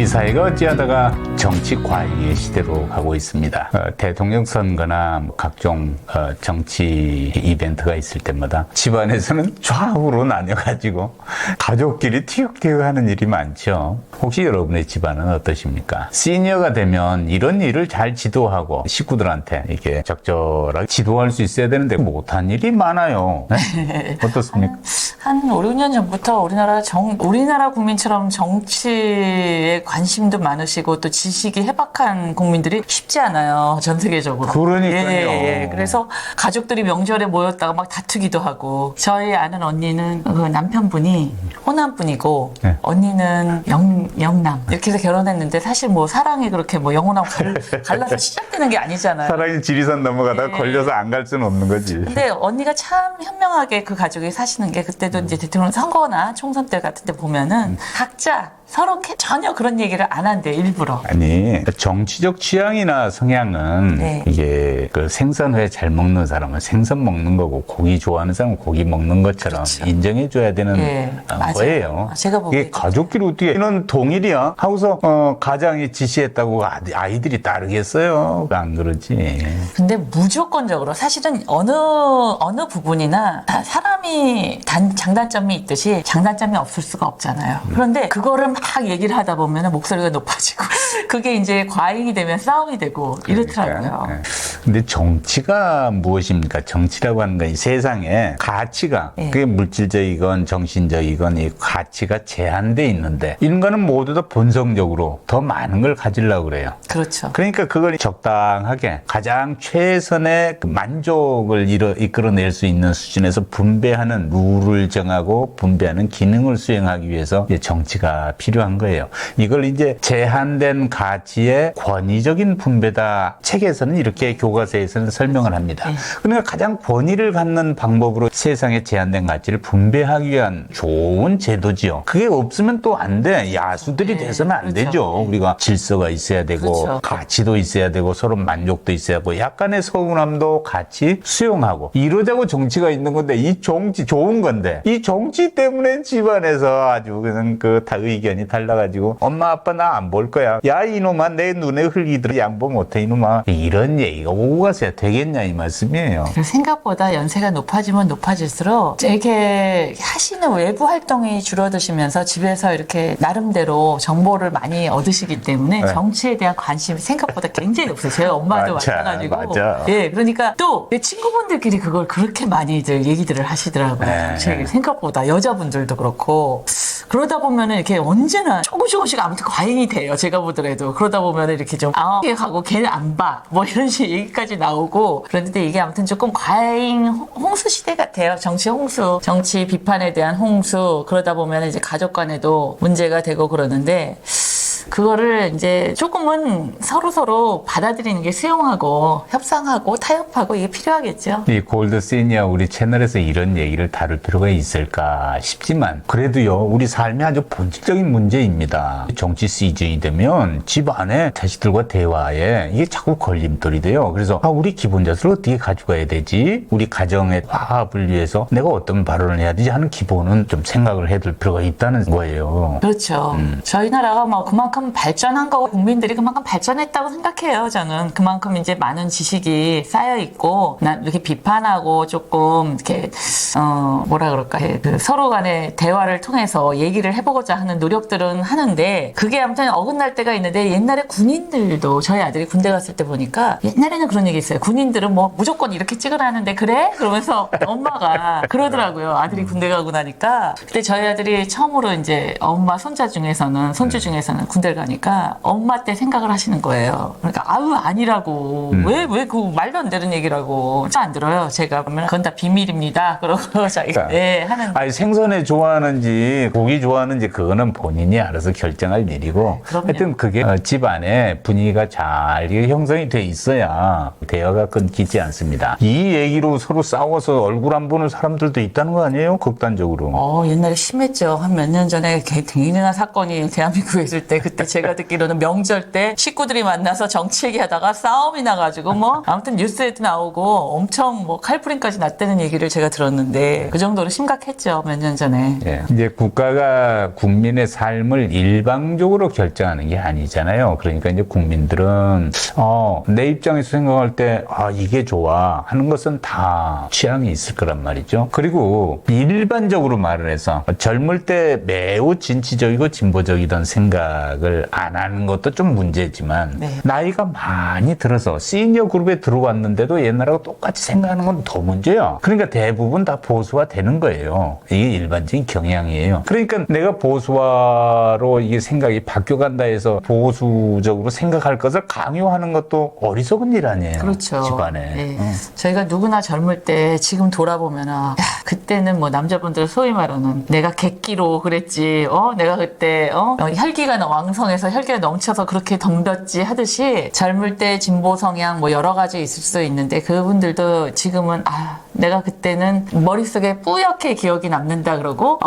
우리 사회가 어찌하다가 정치 과잉의 시대로 가고 있습니다. 대통령 선거나 각종 정치 이벤트가 있을 때마다 집안에서는 좌우로 나뉘어가지고 가족끼리 티격태격하는 일이 많죠. 혹시 여러분의 집안은 어떠십니까? 시니어가 되면 이런 일을 잘 지도하고 식구들한테 이렇게 적절하게 지도할 수 있어야 되는데 못한 일이 많아요. 네? 어떻습니까? 한 5, 6년 전부터 우리나라 국민처럼 정치에 관심도 많으시고 또 지식이 해박한 국민들이 쉽지 않아요. 전 세계적으로. 그러니까요. 예. 그래서 가족들이 명절에 모였다가 막 다투기도 하고 저희 아는 언니는 그 남편분이 호남분이고 네. 언니는 영남 이렇게 해서 결혼했는데 사실 뭐 사랑이 그렇게 뭐 영혼하고 갈라서 시작되는 게 아니잖아요. 사랑이 지리산 넘어가다가 걸려서 안 갈 수는 없는 거지. 근데 언니가 참 현명하게 그 가족이 사시는 게 그때도 이제 대통령 선거나 총선 때 같은 데 보면은 각자 서로 전혀 그런 얘기를 안 한대 일부러. 아니 정치적 취향이나 성향은 네. 이게 그 생선회 잘 먹는 사람은 생선 먹는 거고 고기 좋아하는 사람은 고기 먹는 것처럼 그렇죠. 인정해줘야 되는 예, 맞아요. 거예요. 제가 보기에도 이게 가족끼리 어떻게 이런 동일이야 하고서 가장이 지시했다고 아이들이 따르겠어요? 안 그러지. 근데 무조건적으로 사실은 어느 부분이나 다 사람이 장단점이 있듯이 장단점이 없을 수가 없잖아요. 그런데 그거를 막 얘기를 하다 보면 목소리가 높아지고 그게 이제 과잉이 되면 싸움이 되고 이렇더라고요. 네. 근데 정치가 무엇입니까? 정치라고 하는 건 이 세상에 가치가 네. 그게 물질적이건 정신적이건 이 가치가 제한돼 있는데 인간은 모두 다 본성적으로 더 많은 걸 가지려고 그래요. 그렇죠. 그러니까 그걸 적당하게 가장 최선의 그 만족을 이끌어낼 수 있는 수준에서 분배하는 룰을 정하고 분배하는 기능을 수행하기 위해서 이제 정치가 필요한 거예요. 이걸 이제 제한된 가치의 권위적인 분배다. 책에서는 이렇게 교과서에서는 설명을 합니다. 네. 그러니까 가장 권위를 갖는 방법으로 세상의 제한된 가치를 분배하기 위한 좋은 제도지요. 그게 없으면 또 안 돼. 야수들이 네. 돼서는 안 그렇죠. 되죠. 네. 우리가 질서가 있어야 되고 그렇죠. 가치도 있어야 되고 서로 만족도 있어야 하고 약간의 서운함도 같이 수용하고 이러자고 정치가 있는 건데 이 정치 좋은 건데 이 정치 때문에 집안에서 아주 그냥 다 의견이 달라가지고 엄마 아빠 나 안 볼 거야. 야 이놈아 내 눈에 흙이 들어 양보 못해 이놈아. 이런 얘기가 오고 가서야 되겠냐 이 말씀이에요. 생각보다 연세가 높아지면 높아질수록 이렇게 하시는 외부 활동이 줄어드시면서 집에서 이렇게 나름대로 정보를 많이 얻으시기 때문에 네. 정치에 대한 관심이 생각보다 굉장히 높아요. 저희 엄마도 맞아, 마찬가지고. 맞아. 예, 그러니까 또 내 친구분들끼리 그걸 그렇게 많이들 얘기들을 하시더라고요. 네. 정치 생각보다 여자분들도 그렇고. 그러다 보면은 이렇게 언제나 조금씩 아무튼 과잉이 돼요. 제가 보더라도. 그러다 보면은 이렇게 좀 이렇게 가고 걔는 안 봐. 뭐 이런 식 얘기까지 나오고. 그런데 이게 아무튼 조금 과잉 홍수 시대 같아요. 정치 홍수. 정치 비판에 대한 홍수. 그러다 보면 이제 가족 간에도 문제가 되고 그러는데 그거를 이제 조금은 서로 받아들이는 게 수용하고 협상하고 타협하고 이게 필요하겠죠. 이 골드 시니어 우리 채널에서 이런 얘기를 다룰 필요가 있을까 싶지만 그래도요 우리 삶의 아주 본질적인 문제입니다. 정치 시즌이 되면 집 안에 자식들과 대화에 이게 자꾸 걸림돌이 돼요. 그래서 우리 기본 자세를 어떻게 가져가야 되지? 우리 가정의 화합을 위해서 내가 어떤 발언을 해야 되지 하는 기본은 좀 생각을 해둘 필요가 있다는 거예요. 그렇죠. 저희 나라가 뭐 그만큼 발전한 거고 국민들이 그만큼 발전했다고 생각해요. 저는 그만큼 이제 많은 지식이 쌓여 있고 이렇게 비판하고 조금 이렇게 뭐라 그럴까 그 서로 간의 대화를 통해서 얘기를 해보고자 하는 노력들은 하는데 그게 아무튼 어긋날 때가 있는데 옛날에 군인들도 저희 아들이 군대 갔을 때 보니까 옛날에는 그런 얘기 있어요. 군인들은 뭐 무조건 이렇게 찍으라는데 그래? 그러면서 엄마가 그러더라고요. 아들이 군대 가고 나니까 근데 저희 아들이 처음으로 이제 엄마 손주 중에서는 군대를 가니까 엄마 때 생각을 하시는 거예요. 그러니까 아니라고 왜 그 말도 안 되는 얘기라고 안 들어요. 제가 그러면 그건 다 비밀입니다. 그러고 자기가 하는. 아니 생선회 좋아하는지 고기 좋아하는지 그거는 본인이 알아서 결정할 일이고 그럼요. 하여튼 그게 집 안에 분위기가 잘 형성이 돼 있어야 대화가 끊기지 않습니다. 이 얘기로 서로 싸워서 얼굴 안 보는 사람들도 있다는 거 아니에요? 극단적으로. 옛날에 심했죠. 한 몇 년 전에 굉장한 사건이 대한민국에 있을 때 그때 제가 듣기로는 명절 때 식구들이 만나서 정치 얘기하다가 싸움이 나가지고 뭐 아무튼 뉴스에도 나오고 엄청 뭐 칼부림까지 났다는 얘기를 제가 들었는데 그 정도로 심각했죠. 몇 년 전에. 예. 이제 국가가 국민의 삶을 일방적으로 결정하는 게 아니잖아요. 그러니까 이제 국민들은 내 입장에서 생각할 때 이게 좋아 하는 것은 다 취향이 있을 거란 말이죠. 그리고 일반적으로 말을 해서 젊을 때 매우 진취적이고 진보적이던 생각을 안 하는 것도 좀 문제지만 네. 나이가 많이 들어서 시니어 그룹에 들어왔는데도 옛날하고 똑같이 생각하는 건 더 문제야. 그러니까 대부분 다 보수화 되는 거예요. 이게 일반적인 경향이에요. 그러니까 내가 보수화로 이게 생각이 바뀌어간다 해서 보수적으로 생각할 것을 강요하는 것도 어리석은 일 아니에요. 그렇죠. 집안에. 네. 저희가 누구나 젊을 때 지금 돌아보면은 그때는 뭐 남자분들 소위 말하는 내가 객기로 그랬지. 내가 그때 혈기가 왕성해서 혈기가 넘쳐서 그렇게 덤볐지 하듯이 젊을 때 진보 성향 뭐 여러 가지 있을 수 있는데 그분들도 지금은 내가 그때는 머릿속에 뿌옇게 기억이 남는다 그러고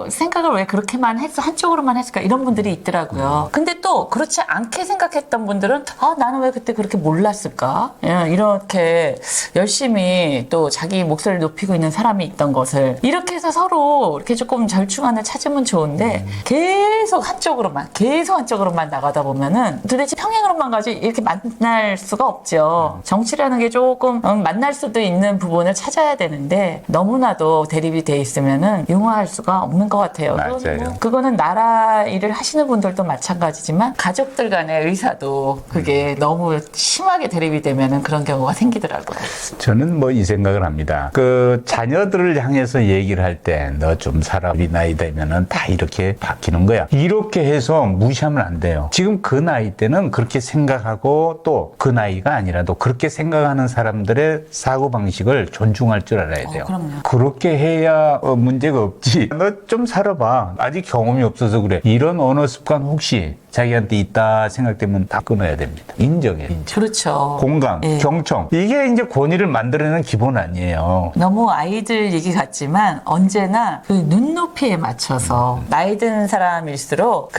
생각을 왜 그렇게만 했어 한쪽으로만 했을까 이런 분들이 있더라고요. 근데 또 그렇지 않게 생각했던 분들은 나는 왜 그때 그렇게 몰랐을까 이렇게 열심히 또 자기 목소리를 높이고 있는 사람이 있던 것을 이렇게 해서 서로 이렇게 조금 절충안을 찾으면 좋은데 계속 한쪽으로만 나가다 보면은 도대체 평행으로만 가지 이렇게 만날 수가 없죠. 정치라는 게 조금 만날 수도 있는 부분을 찾아야 되는데 너무나도 대립이 돼 있으면은 융화할 수가 없는 것 같아요. 맞아요. 그거는 나라 일을 하시는 분들도 마찬가지지만 가족들 간의 의사도 그게 너무 심하게 대립이 되면은 그런 경우가 생기더라고요. 저는 뭐 이 생각을 합니다. 그 자녀들을 향해서 얘기를 할 때 너 좀 살아 우리 나이 되면은 다 이렇게 바뀌는 거야. 이렇게 해서 무시하면 안 돼요. 지금 그 나이 때는 그렇게 생각하고 또 그 나이가 아니라도 그렇게 생각하는 사람들의 사고방식을 존중할 줄 알아야 돼요. 그럼요. 그렇게 해야 문제가 없지. 너 좀 살아봐. 아직 경험이 없어서 그래. 이런 언어 습관 혹시 자기한테 있다 생각되면 다 끊어야 됩니다. 인정. 그렇죠. 공감, 예. 경청. 이게 이제 권위를 만들어내는 기본 아니에요. 너무 아이들 얘기 같지만 언제나 그 눈높이에 맞춰서 나이 든 사람일수록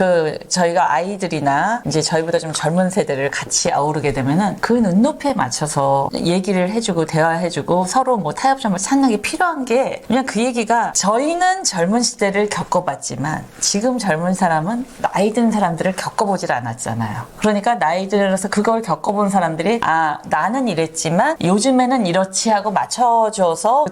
저희가 아이들이나 이제 저희보다 좀 젊은 세대를 같이 아우르게 되면은 그 눈높이에 맞춰서 얘기를 해주고 대화해주고 서로 뭐 타협점을 찾는 게 필요한 게 그냥 그 얘기가 저희는 젊은 시대를 겪어봤지만 지금 젊은 사람은 나이 든 사람들을 겪어보질 않았잖아요. 그러니까 나이 들어서 그걸 겪어본 사람들이 나는 이랬지만 요즘에는 이렇지 하고 맞춰줘서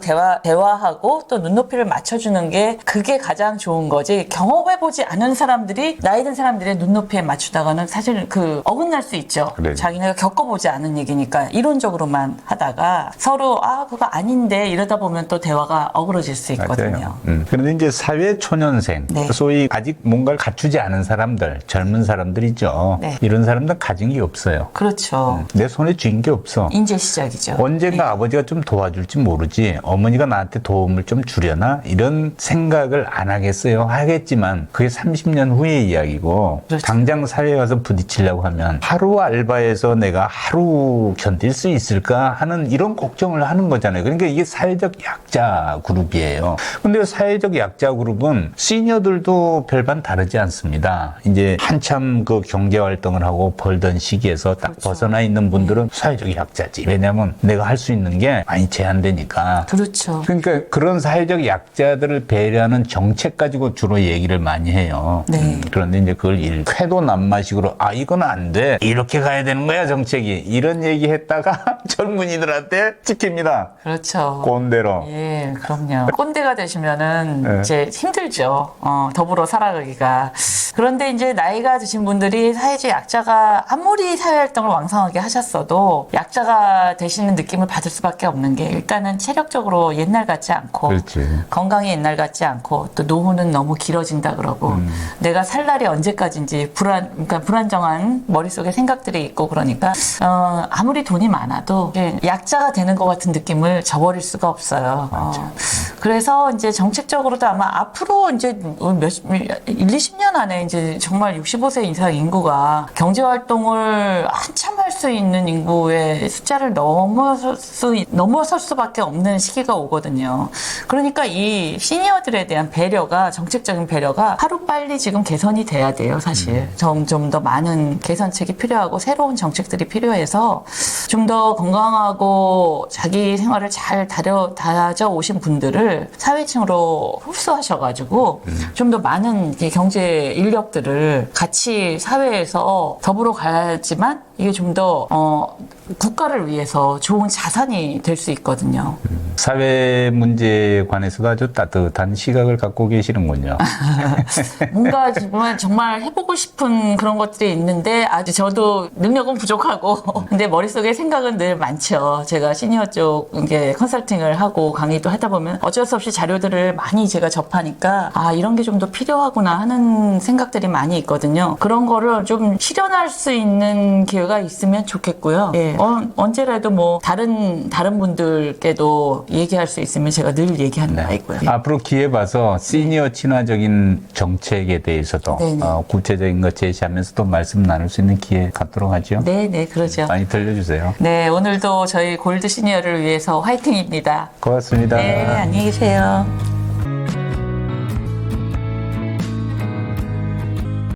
대화하고 또 눈높이를 맞춰주는 게 그게 가장 좋은 거지 경험해보지 않은 사람들이 나이 든 사람들의 눈높이에 맞추다가는 사실 어긋날 수 있죠. 그래. 자기네가 겪어보지 않은 얘기니까 이론적으로만 하다가 서로 그거 아닌데 이러다 보면 또 대화가 어그러질 수 있거든요. 맞아요. 그런데 이제 사회 초년생, 네. 소위 아직 뭔가를 갖추지 않은 사람들, 젊은 사람들이죠. 네. 이런 사람들은 가진 게 없어요. 그렇죠. 내 손에 쥔 게 없어. 이제 시작이죠. 언젠가 아버지가 좀 도와줄지 모르지 어머니가 나한테 도움을 좀 주려나 이런 생각을 안 하겠어요. 하겠지만 그게 30년 후의 이야기고 그렇죠. 당장 사회에 가서 부딪히려고 하면 하루 알바해서 내가 하루 견딜 수 있을까 하는 이런 걱정을 하는 거잖아요. 그러니까 이게 사회적 약자 그룹이에요. 근데 사회적 약자 그룹은 시니어들도 별반 다르지 않습니다. 이제 한참 그 경제 활동을 하고 벌던 시기에서 딱 그렇죠. 벗어나 있는 분들은 사회적 약자지. 왜냐하면 내가 할 수 있는 게 많이 제한되니까. 그렇죠. 그러니까 그런 사회적 약자들을 배려하는 정책 가지고 주로 얘기를 많이 해요. 네. 그런데 이제 그걸 쾌도 남마식으로 이건 안 돼. 이렇게 가야 되는 거야 정책이. 이런 얘기 했다가 젊은이들한테 찍힙니다. 그렇죠. 꼰대로. 예, 그럼요. 꼰대가 되시면은 네. 이제 힘들죠. 더불어 살아가기가. 그런데 이제 나이가 드신 분들이 사회적 약자가 아무리 사회활동을 왕성하게 하셨어도 약자가 되시는 느낌을 받을 수밖에 없는 게 일단은 체력적으로 옛날 같지 않고 그렇지. 건강이 옛날 같지 않고 또 노후는 너무 길어진다 그러고 내가 살 날이 언제까지인지 그러니까 불안정한 머릿속에 생각들이 있고 그러니까 아무리 돈이 많아도 약자가 되는 것 같은 느낌을 저버릴 수가 없어요. 그래서 이제 정책적으로도 아마 앞으로 이제 20년 안에 이제 정말 65세 65세 이상 인구가 경제활동을 한참 할 수 있는 인구의 숫자를 넘어설 수밖에 없는 시기가 오거든요. 그러니까 이 시니어들에 대한 배려가, 정책적인 배려가 하루빨리 지금 개선이 돼야 돼요, 사실. 점점 더 많은 개선책이 필요하고 새로운 정책들이 필요해서 좀 더 건강하고 자기 생활을 잘 다져 오신 분들을 사회층으로 흡수하셔가지고 좀 더 많은 경제 인력들을 같이 사회에서 더불어 가야지만 이게 좀 더 국가를 위해서 좋은 자산이 될 수 있거든요. 사회 문제에 관해서도 아주 따뜻한 시각을 갖고 계시는군요. 뭔가 정말 해보고 싶은 그런 것들이 있는데 아직 저도 능력은 부족하고 근데 머릿속에 생각은 늘 많죠. 제가 시니어 쪽 이게 컨설팅을 하고 강의도 하다 보면 어쩔 수 없이 자료들을 많이 제가 접하니까 아 이런 게 좀 더 필요하구나 하는 생각들이 많이 있거든요. 그런 거를 좀 실현할 수 있는 기회가 있으면 좋겠고요. 예. 언제라도 뭐 다른 분들께도 얘기할 수 있으면 제가 늘 얘기하는 바 있고요. 앞으로 기회 봐서 시니어 친화적인 정책에 대해서도 구체적인 것 제시하면서도 말씀 나눌 수 있는 기회 갖도록 하죠. 네, 그러죠. 많이 들려주세요. 네, 오늘도 저희 골드 시니어를 위해서 화이팅입니다. 고맙습니다. 네, 안녕히 계세요.